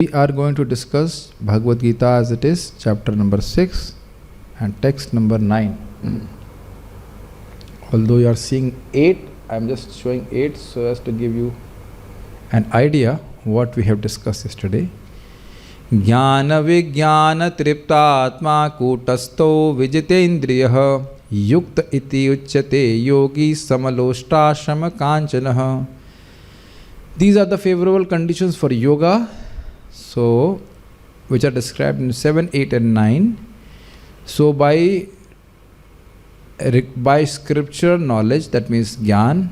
We are going to discuss Bhagavad Gita as it is, chapter number 6 and text number 9. Although you are seeing 8, I am just showing 8 so as to give you an idea what we have discussed yesterday. Jnana vijnana triptatma kutastho vijitendriyah yukta iti uchyate yogi samaloshtashrama kanchanah. These are the favorable conditions for yoga, so which are described in 7, 8 and 9. So by scripture knowledge, that means Dhyan,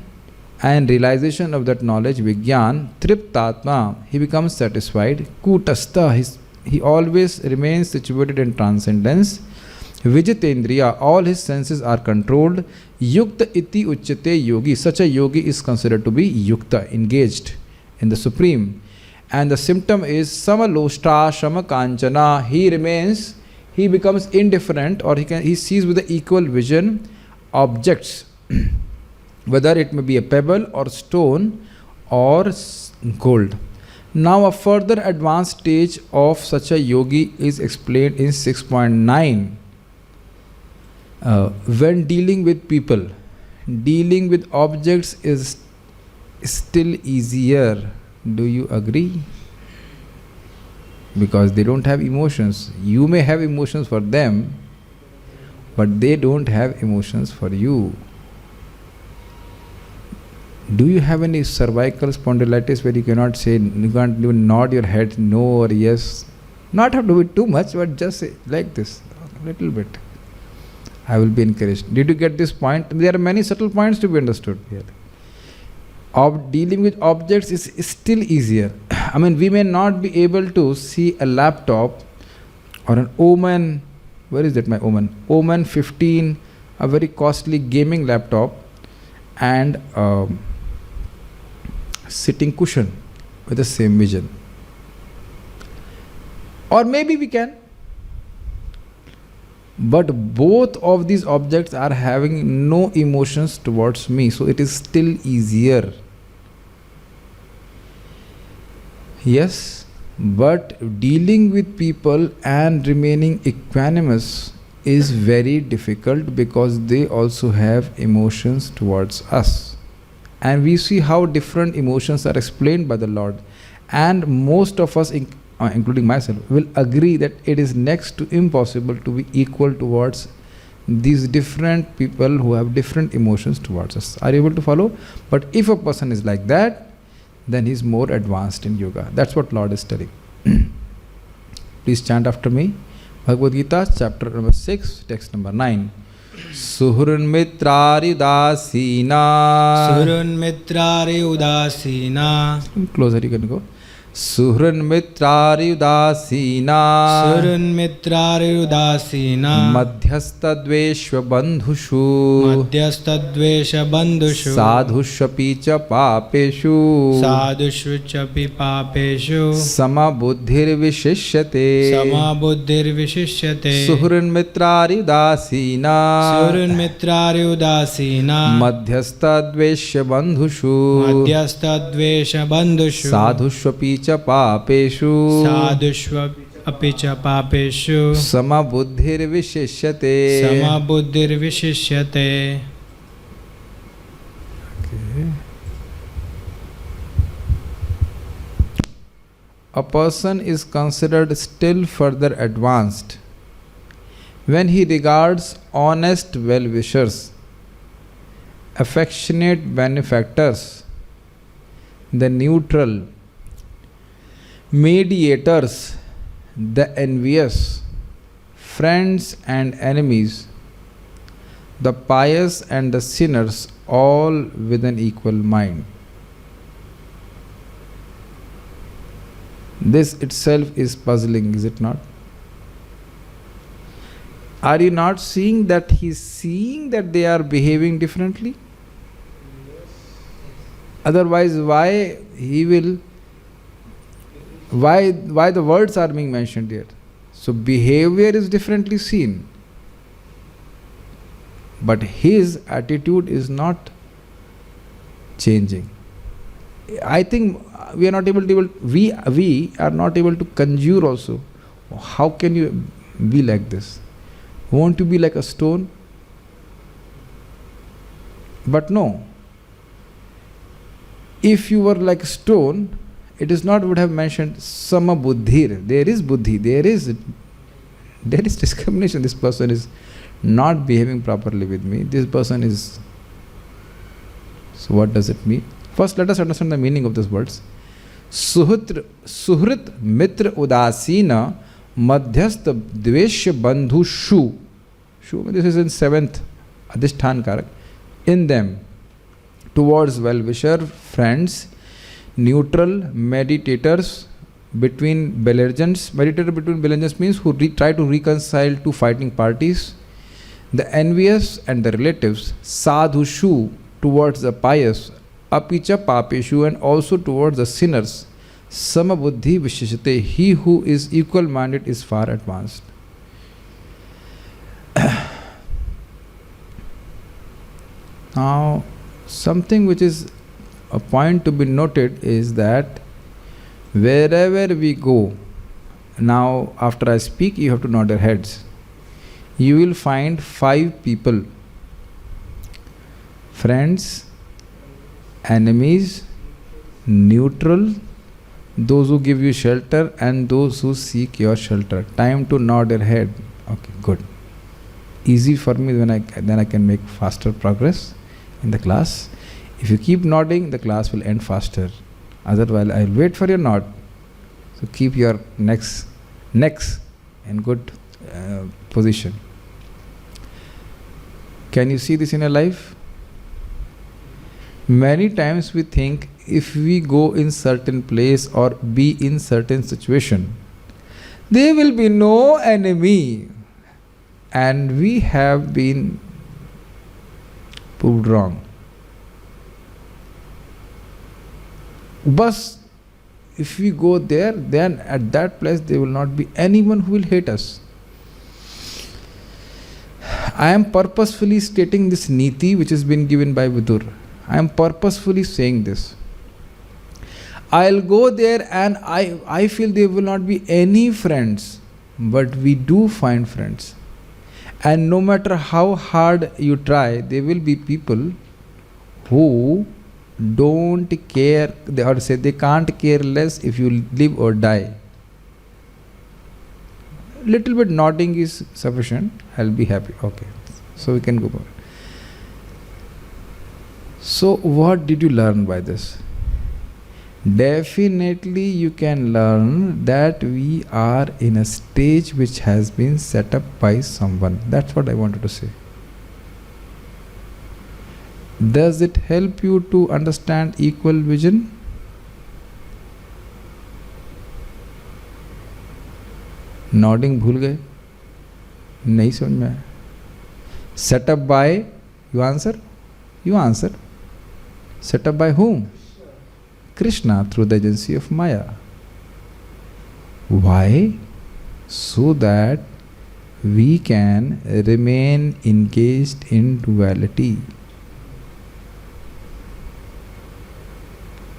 and realization of that knowledge, Vijnan, Triptatma, he becomes satisfied. Kutastha, he always remains situated in transcendence. Vijitendriya, all his senses are controlled. Yukta iti uchyate yogi, such a yogi is considered to be yukta, engaged in the Supreme. And the symptom is samaloshta shama kanchana, he becomes indifferent, or he sees with the equal vision objects, whether it may be a pebble or stone or gold. Now a further advanced stage of such a yogi is explained in 6.9. When dealing with people, dealing with objects is still easier. Do you agree? Because they don't have emotions. You may have emotions for them, but they don't have emotions for you. Do you have any cervical spondylitis where you cannot even nod your head no or yes? Not have to do it too much, but just say like this, a little bit. I will be encouraged. Did you get this point? There are many subtle points to be understood here. Dealing with objects is still easier. I mean, we may not be able to see a laptop or an Oman, where is that my Oman? Oman 15, a very costly gaming laptop, and a sitting cushion with the same vision. Or maybe we can. But both of these objects are having no emotions towards me, so it is still easier. Yes, but dealing with people and remaining equanimous is very difficult because they also have emotions towards us. And we see how different emotions are explained by the Lord. And most of us, including myself, will agree that it is next to impossible to be equal towards these different people who have different emotions towards us. Are you able to follow? But if a person is like that, then he is more advanced in yoga. That's what Lord is telling. Please chant after me. Bhagavad Gita, chapter number 6, text number 9. Suhrun mitrari udasina. Suhrun mitrari udasina. Closer you can go. Suhrun mitrari udasina. Suhrun mitrari udasina. Madhyastha dveshva bandhushu. Madhyastha dvesha bandhushu. Sadhushvapi cha papeshu. Sadhushvapi papeshu. Sama buddhir vishishyate. Sama buddhir vishishyate. Suhrun mitrari udasina. Suhrun mitrari udasina. Madhyastha dveshya bandhushu. Madhyastha dvesha bandhushu. Sadhushvapi papeshu sadhushva apicha papeshu sama buddhir vishishyate. Sama buddhir vishishyate. Okay. A person is considered still further advanced when he regards honest well-wishers, affectionate benefactors, the neutral, mediators, the envious, friends and enemies, the pious and the sinners, all with an equal mind. This itself is puzzling, is it not? Are you not seeing that he is seeing that they are behaving differently? Otherwise, why the words are being mentioned here? So behavior is differently seen, but his attitude is not changing. I think we are not able to we are not able to conjure also. How can you be like this? Want to be like a stone? But no. If you were like a stone, it is not would have mentioned sama buddhir. There is buddhi. There is discrimination. This person is not behaving properly with me. This person is. So what does it mean? First, let us understand the meaning of these words. Suhrit mitra udasina madhyastha dveshya bandhu shu. Shu, this is in 7th adhishthan karak. In them, towards well-wisher, friends, neutral, meditators between belligerents. Meditator between belligerents means who try to reconcile two fighting parties. The envious and the relatives. Sadhushu, towards the pious. Apicha papeshu, and also towards the sinners. Samabuddhi vishishate, he who is equal-minded is far advanced. Now, something which is a point to be noted is that wherever we go, now after I speak, you have to nod your heads. You will find 5 people: friends, enemies, neutral, those who give you shelter, and those who seek your shelter. Time to nod your head. Okay, good. Easy for me then I can make faster progress in the class. If you keep nodding, the class will end faster. Otherwise, I'll wait for your nod. So keep your necks in good position. Can you see this in your life? Many times we think if we go in certain place or be in certain situation, there will be no enemy. And we have been proved wrong. But if we go there, then at that place there will not be anyone who will hate us. I am purposefully stating this niti which has been given by Vidur. I am purposefully saying this. I'll go there and I feel there will not be any friends, but we do find friends. And no matter how hard you try, there will be people who don't care, or say they can't care less if you live or die. Little bit nodding is sufficient. I'll be happy. Okay. So we can go on. So what did you learn by this? Definitely you can learn that we are in a stage which has been set up by someone. That's what I wanted to say. Does it help you to understand equal vision? Nodding भूल गए? नहीं समझ में आया? Set up by, you answer? You answer. Set up by whom? Krishna, through the agency of Maya. Why? So that we can remain engaged in duality.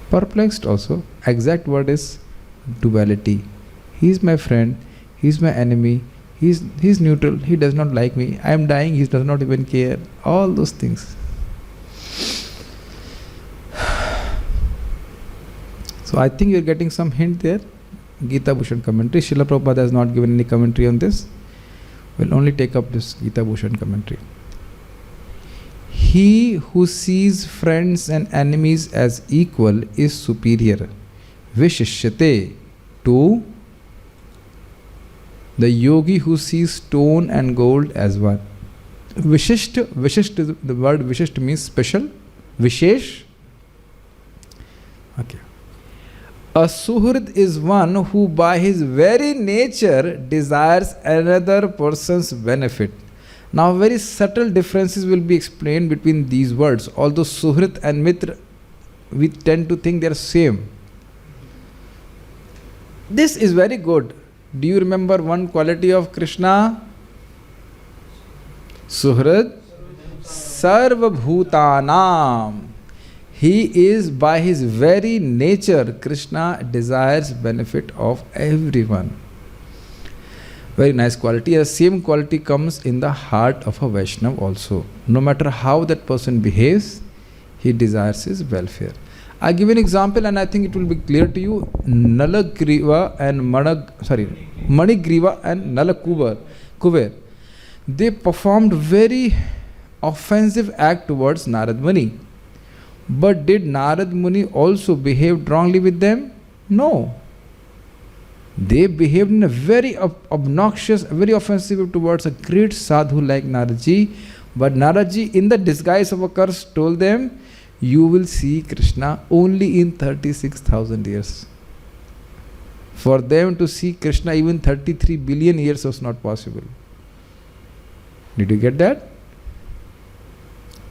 Perplexed also. Exact word is duality. He is my friend, he is my enemy, he is neutral, he does not like me, I am dying, he does not even care. All those things. So I think you are getting some hint there. Gita Bhushan commentary. Srila Prabhupada has not given any commentary on this. We'll only take up this Gita Bhushan commentary. He who sees friends and enemies as equal is superior. Vishishyate, to the yogi who sees stone and gold as one. Vishisht, the word vishisht means special. Vishesh. Okay. A suhrid is one who by his very nature desires another person's benefit. Now very subtle differences will be explained between these words. Although suhrit and mitra, we tend to think they are same. This is very good. Do you remember one quality of Krishna? Suhrid Sarva Bhutanam. He is, by his very nature, Krishna desires benefit of everyone. Very nice quality. The same quality comes in the heart of a Vaishnava also. No matter how that person behaves, he desires his welfare. I give an example and I think it will be clear to you. Nalagriva and Manigriva and Nalakuber, they performed very offensive act towards Narad Muni. But did Narad Muni also behave wrongly with them? No. They behaved in a very obnoxious, very offensive towards a great sadhu like Naradji. But Naradji, in the disguise of a curse, told them, you will see Krishna only in 36,000 years. For them to see Krishna even 33 billion years was not possible. Did you get that?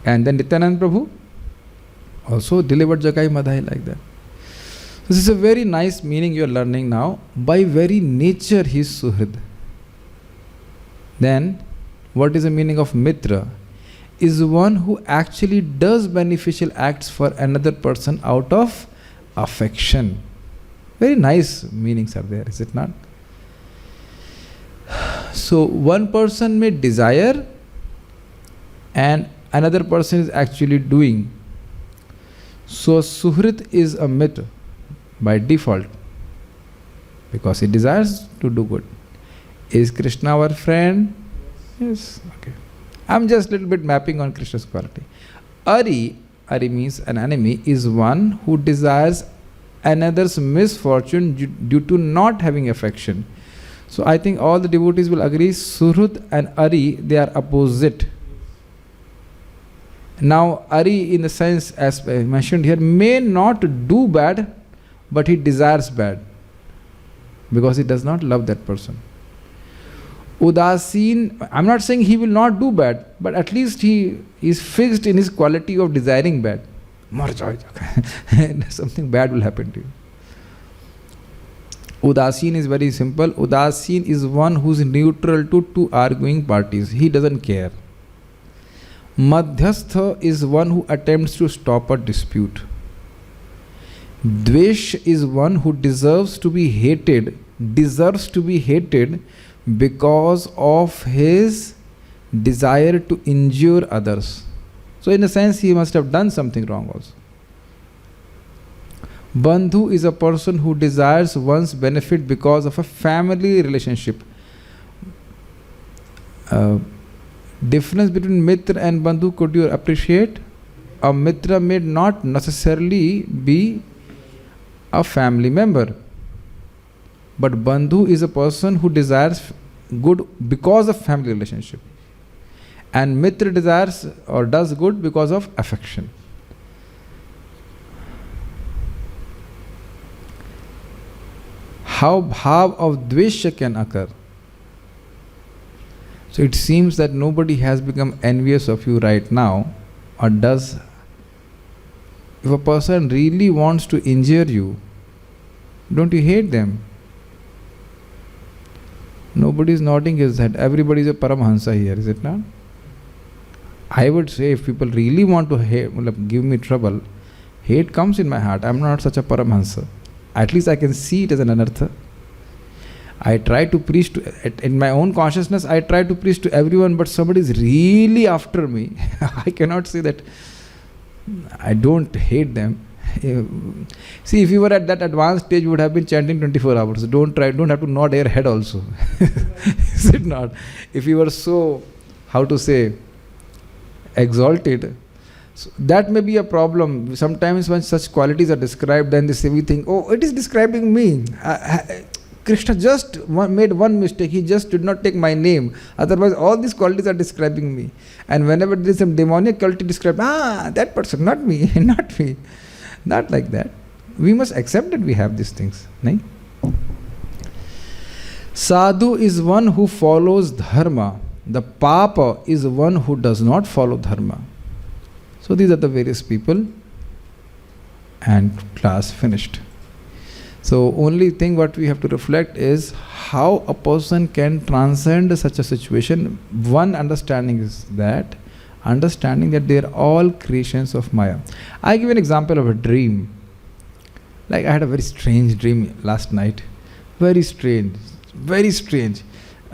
And then Nityananda Prabhu also delivered Jagai Madhai like that. This is a very nice meaning you are learning now. By very nature he is Suhrid. Then, what is the meaning of Mitra? Is one who actually does beneficial acts for another person out of affection. Very nice meanings are there, is it not? So, one person may desire and another person is actually doing. So, Suhrit is a Mitra by default because he desires to do good. Is Krishna our friend? Yes. Okay. I'm just a little bit mapping on Krishna's quality. Ari means an enemy, is one who desires another's misfortune due to not having affection. So I think all the devotees will agree, Suhrut and Ari, they are opposite. Now Ari, in the sense as mentioned here, may not do bad, but he desires bad because he does not love that person. Udasin, I'm not saying he will not do bad, but at least he is fixed in his quality of desiring bad. Something bad will happen to you. Udasin is very simple. Udasin is one who is neutral to two arguing parties. He doesn't care. Madhyastha is one who attempts to stop a dispute. Dvesh is one who deserves to be hated because of his desire to injure others. So in a sense, he must have done something wrong also. Bandhu is a person who desires one's benefit because of a family relationship. Difference between Mitra and Bandhu, could you appreciate? A Mitra may not necessarily be a family member. But Bandhu is a person who desires good because of family relationship. And Mitra desires or does good because of affection. How bhav of dvesha can occur? So it seems that nobody has become envious of you right now, or does. If a person really wants to injure you, don't you hate them? Nobody is nodding his head. Everybody is a Paramhansa here, is it not? I would say if people really want to give me trouble, hate comes in my heart. I am not such a Paramhansa. At least I can see it as an anartha. I try to preach in my own consciousness, I try to preach to everyone, but somebody is really after me. I cannot say that I don't hate them. See, if you were at that advanced stage, you would have been chanting 24 hours. Don't have to nod your head also. Is it not? If you were so, exalted, so that may be a problem. Sometimes when such qualities are described, then we think, oh, it is describing me. Krishna just made one mistake. He just did not take my name. Otherwise, all these qualities are describing me. And whenever there is some demonic quality described, that person, not me, not me. Not like that. We must accept that we have these things. Nahin? Sadhu is one who follows dharma. The papa is one who does not follow dharma. So these are the various people. And class finished. So only thing what we have to reflect is how a person can transcend such a situation. One understanding is that understanding that they are all creations of Maya. I give an example of a dream. Like I had a very strange dream last night. Very strange. Very strange.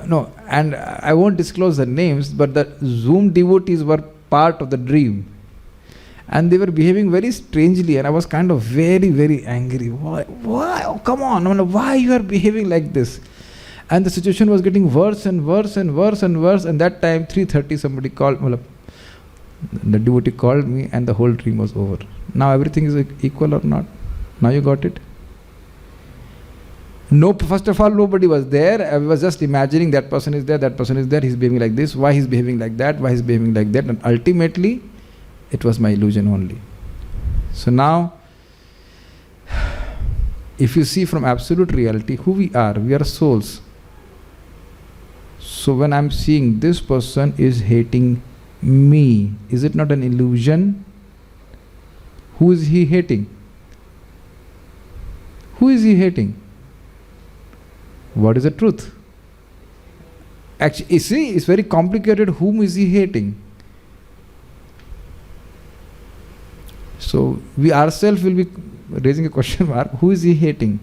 No, and I won't disclose the names, but the Zoom devotees were part of the dream. And they were behaving very strangely, and I was kind of very, very angry. Why? Oh, come on, why you are behaving like this? And the situation was getting worse and worse and worse and worse. And that time, 3:30, somebody called, the devotee called me, and the whole dream was over. Now everything is equal or not? Now you got it? No, first of all, nobody was there. I was just imagining that person is there, that person is there, he's behaving like this, why he's behaving like that, why he's behaving like that. And ultimately, it was my illusion only. So now, if you see from absolute reality who we are souls. So when I'm seeing this person is hating me, is it not an illusion? Who is he hating? Who is he hating? What is the truth? Actually, you see, it's very complicated. Whom is he hating? So we ourselves will be raising a question mark. Who is he hating?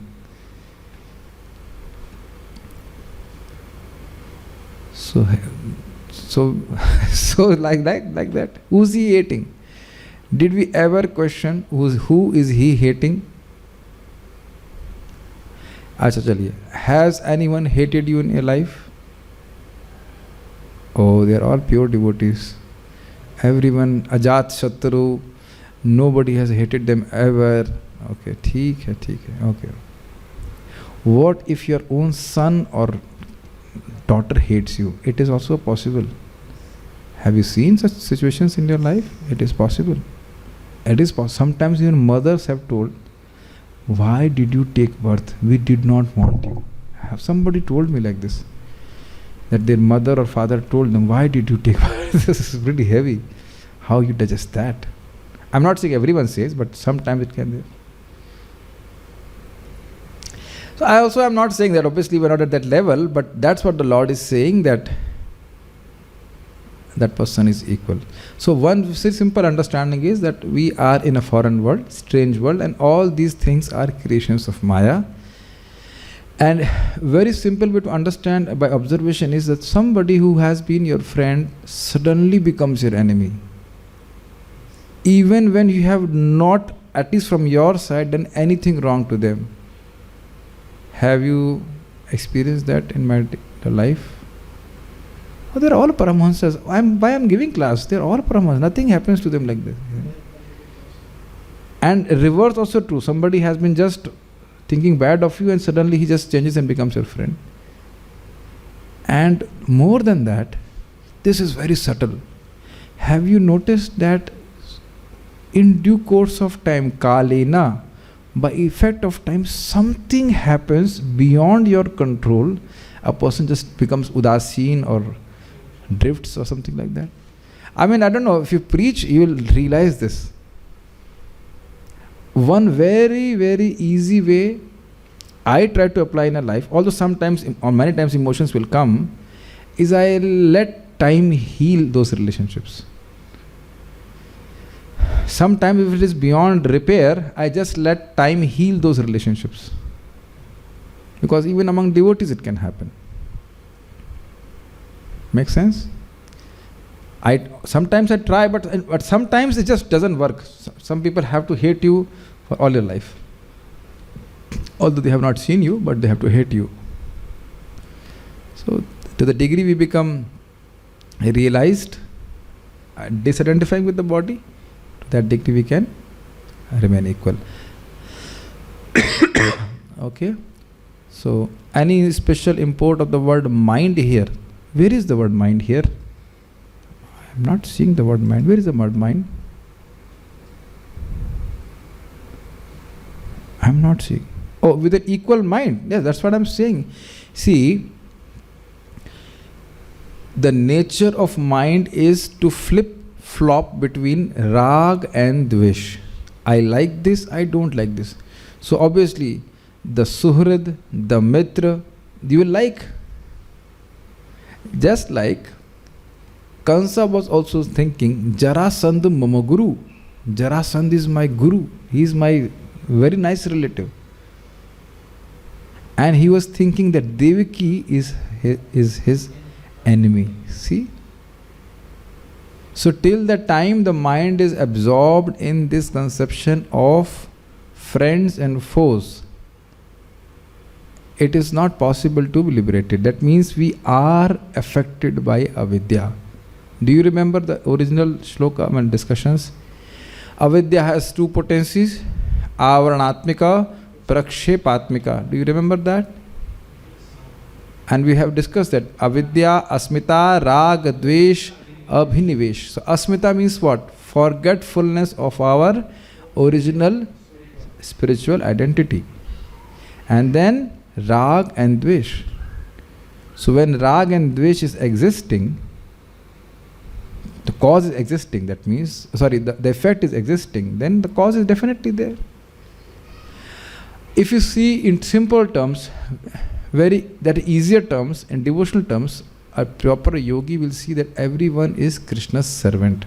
So like that. Who is he hating? Did we ever question who is he hating? Acha chaliye. Has anyone hated you in your life? Oh, they are all pure devotees. Everyone, Ajat Shatru, nobody has hated them ever. Okay, theek hai, okay. What if your own son or daughter hates you? It is also possible. Have you seen such situations in your life? It is possible. It is possible. Sometimes even mothers have told, why did you take birth? We did not want you. Have somebody told me like this, that their mother or father told them, why did you take birth? This is pretty heavy. How you digest that? I'm not saying everyone says, but sometimes it can be. So I also am not saying that obviously we're not at that level, but that's what the Lord is saying, that that person is equal. So one very simple understanding is that we are in a foreign world, strange world, and all these things are creations of Maya. And very simple way to understand by observation is that somebody who has been your friend suddenly becomes your enemy. Even when you have not, at least from your side, done anything wrong to them. Have you experienced that in my life? Oh, they're all Paramahansas. Why I'm giving class? They're all Paramahansas. Nothing happens to them like this. And reverse also true. Somebody has been just thinking bad of you and suddenly he just changes and becomes your friend. And more than that, this is very subtle. Have you noticed that in due course of time, kalena, by effect of time, something happens beyond your control. A person just becomes udasin or drifts or something like that. I mean, I don't know, if you preach, you will realize this. One very, very easy way I try to apply in a life, although sometimes or many times emotions will come, is I let time heal those relationships. Sometimes if it is beyond repair, I just let time heal those relationships. Because even among devotees it can happen. Make sense? Sometimes I try, but sometimes it just doesn't work. Some people have to hate you for all your life. Although they have not seen you, but they have to hate you. So to the degree we become realized, disidentifying with the body, to that degree we can remain equal. Okay? So any special import of the word mind here? Where is the word mind here? I am not seeing the word mind. Where is the word mind? I am not seeing. Oh, with an equal mind. Yes, that's what I am saying. See, the nature of mind is to flip-flop between rag and dvesh. I like this, I don't like this. So obviously, the suhrid, the mitra, you will like. Just like Kansa was also thinking, Jarasandh mama guru. Jarasandh is my guru. He is my very nice relative. And he was thinking that Devaki is his enemy. See? So till the time the mind is absorbed in this conception of friends and foes, it is not possible to be liberated. That means we are affected by avidya. Do you remember the original sloka and discussions? Avidya has two potencies, avaranatmika, prakshepatmika. Do you remember that? And we have discussed that avidya, asmita, rag, dvesh, abhinivesh. So asmita means what? Forgetfulness of our original spiritual identity. And then rag and dvesh. So when rag and dvesh is existing, the cause is existing, that means, the effect is existing, then the cause is definitely there. If you see in simple terms, that easier terms, in devotional terms, a proper yogi will see that everyone is Krishna's servant.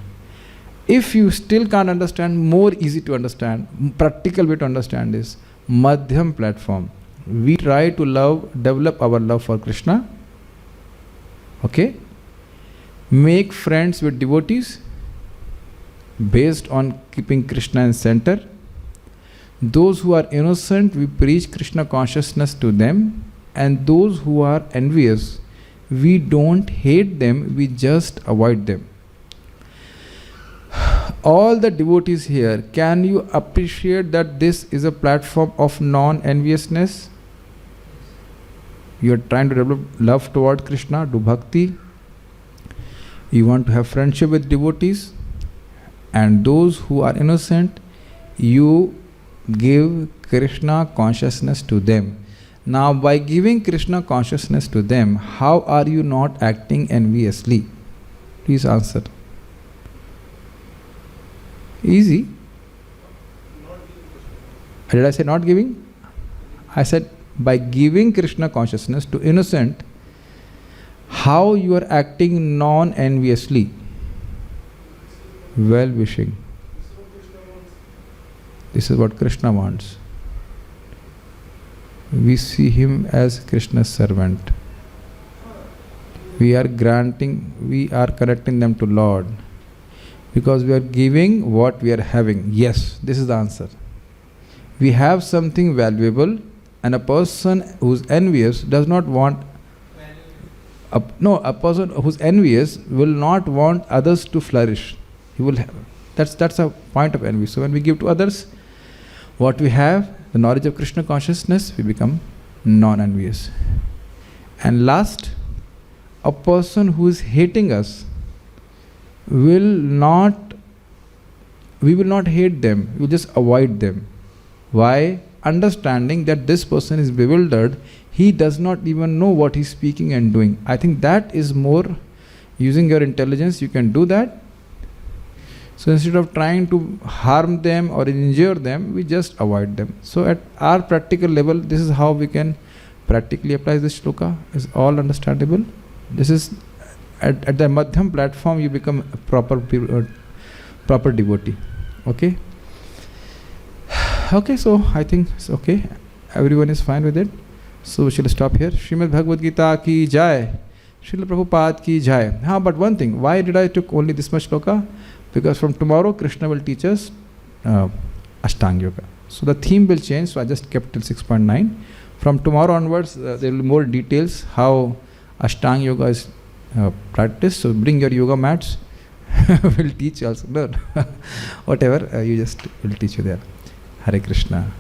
If you still can't understand, more easy to understand, practical way to understand is Madhyam platform. We try to develop our love for Krishna. Okay? Make friends with devotees based on keeping Krishna in center. Those who are innocent, we preach Krishna consciousness to them. And those who are envious, we don't hate them, we just avoid them. All the devotees here, can you appreciate that this is a platform of non-enviousness? You are trying to develop love toward Krishna, do bhakti. You want to have friendship with devotees. And those who are innocent, you give Krishna consciousness to them. Now, by giving Krishna consciousness to them, how are you not acting enviously? Please answer. Easy. Did I say not giving? I said by giving Krishna consciousness to innocent, how you are acting non-enviously, well-wishing. This is what Krishna wants. We see him as Krishna's servant. We are connecting them to Lord. Because we are giving what we are having. Yes, this is the answer. We have something valuable, and a person who's envious does not want. A person who's envious will not want others to flourish. He will have. That's a point of envy. So when we give to others what we have, the knowledge of Krishna consciousness, we become non-envious. And last, a person who is hating us, we will not hate them, we will just avoid them. Why? Understanding that this person is bewildered, he does not even know what he is speaking and doing. I think that is more, using your intelligence, you can do that. So instead of trying to harm them or injure them, we just avoid them. So at our practical level, this is how we can practically apply this shloka. Is all understandable? This is at the Madhyam platform, you become a proper devotee. Okay? Okay, so I think it's okay. Everyone is fine with it. So we shall stop here. Srimad Bhagavad Gita ki jai. Srila Prabhupada ki jai. But one thing, why did I took only this much shloka? Because from tomorrow, Krishna will teach us Ashtanga Yoga. So the theme will change, so I just kept till 6.9. From tomorrow onwards, there will be more details how Ashtanga Yoga is practiced. So bring your yoga mats. We'll teach also. No. Whatever, you just will teach you there. Hare Krishna.